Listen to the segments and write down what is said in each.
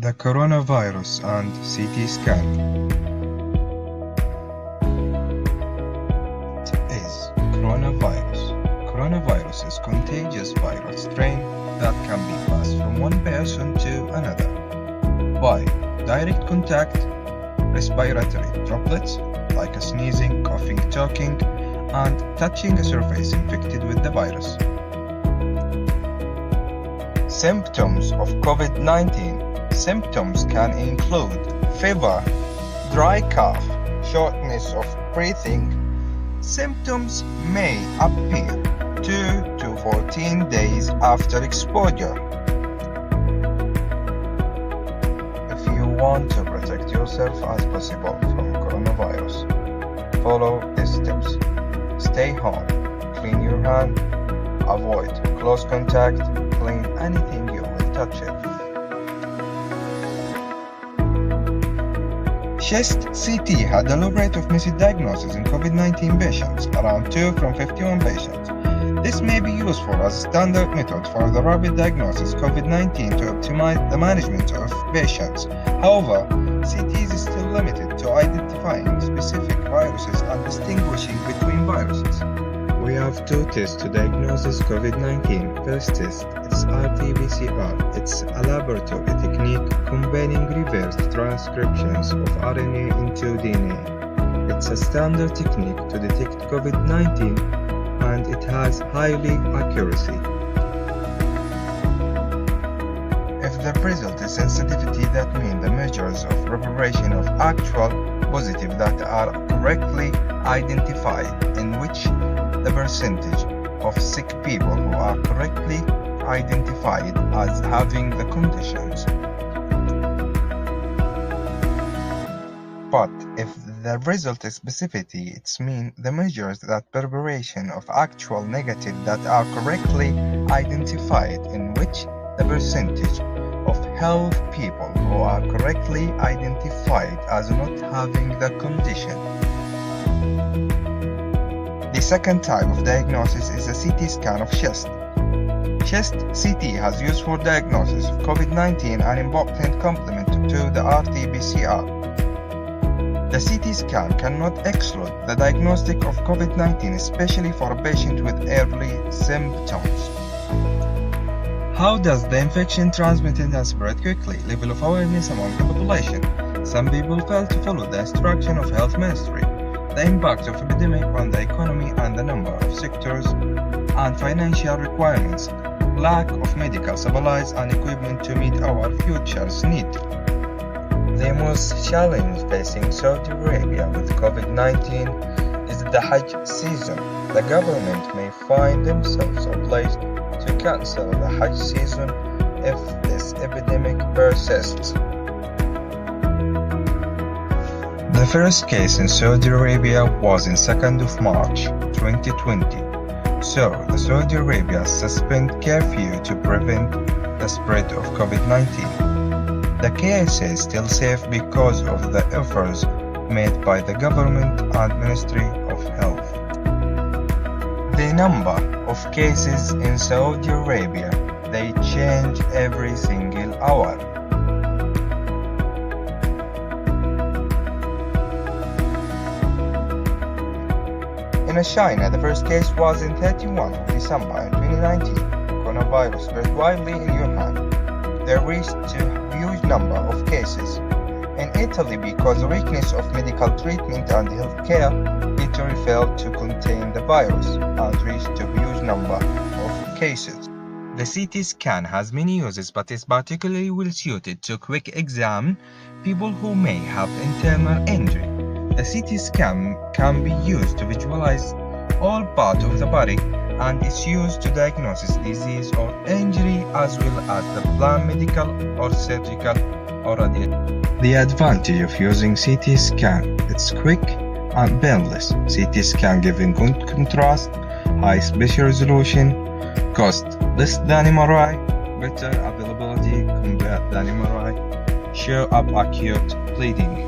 The coronavirus and CT scan. What is coronavirus? Coronavirus is a contagious viral strain that can be passed from one person to another by direct contact, respiratory droplets like sneezing, coughing, talking, and touching a surface infected with the virus. Symptoms of COVID-19. Symptoms can include fever, dry cough, shortness of breathing. Symptoms may appear 2 to 14 days after exposure. If you want to protect yourself as possible from coronavirus, follow these steps. Stay home, clean your hand, avoid close contact, clean anything you will touch it. Chest CT had a low rate of misdiagnosis in COVID-19 patients, around 2 from 51 patients. This may be useful as a standard method for the rapid diagnosis of COVID-19 to optimize the management of patients. However, CT is still limited to identifying specific viruses and distinguishing between viruses. We have two tests to diagnose COVID-19. First test, it's RT-PCR. It's a laboratory technique combining reverse transcriptions of RNA into DNA. It's a standard technique to detect COVID-19 and it has high accuracy. If the result is sensitivity, that means the measures of preparation of actual positive that are correctly identified, in which the percentage of sick people who are correctly identified as having the conditions. But if the result is specificity, it means the measures that preparation of actual negative that are correctly identified, in which the percentage of health people who are correctly identified as not having the condition. The second type of diagnosis is a CT scan of chest. Chest CT has used for diagnosis of COVID-19 an important complement to the RT-PCR. The CT scan cannot exclude the diagnostic of COVID-19, especially for a patient with early symptoms. How does the infection transmit and spread quickly? Level of awareness among the population. Some people fail to follow the instruction of Health Ministry. The impact of epidemic on the economy and the number of sectors and financial requirements. Lack of medical supplies and equipment to meet our future's need. The most challenge facing Saudi Arabia with COVID-19 is the Hajj season. The government may find themselves obliged to cancel the Hajj season if this epidemic persists. The first case in Saudi Arabia was in 2nd of March 2020. So, the Saudi Arabia suspend curfew to prevent the spread of COVID-19. The KSA is still safe because of the efforts made by the government and Ministry of Health. The number of cases in Saudi Arabia, they change every single hour. In China, the first case was in 31 of December in 2019. Coronavirus spread widely in Wuhan. There reached a huge number of cases. In Italy, because of weakness of medical treatment and healthcare, Italy failed to contain the virus and reached a huge number of cases. The CT scan has many uses but is particularly well suited to quick examine people who may have internal injury. The CT scan can be used to visualize all parts of the body and is used to diagnose disease or injury as well as the planned medical or surgical or radiation. The advantage of using CT scan, it's quick and painless. CT scan giving good contrast, high spatial resolution, cost less than MRI, better availability compared than MRI, show up acute bleeding.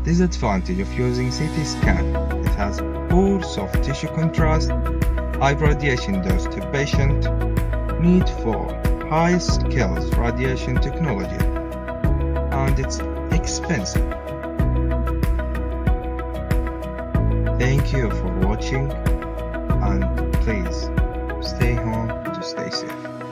Disadvantage of using CT scan, it has poor soft tissue contrast, high radiation dose to patient, need for high skills radiation technology, and it's expensive. Thank you for watching, and please stay home to stay safe.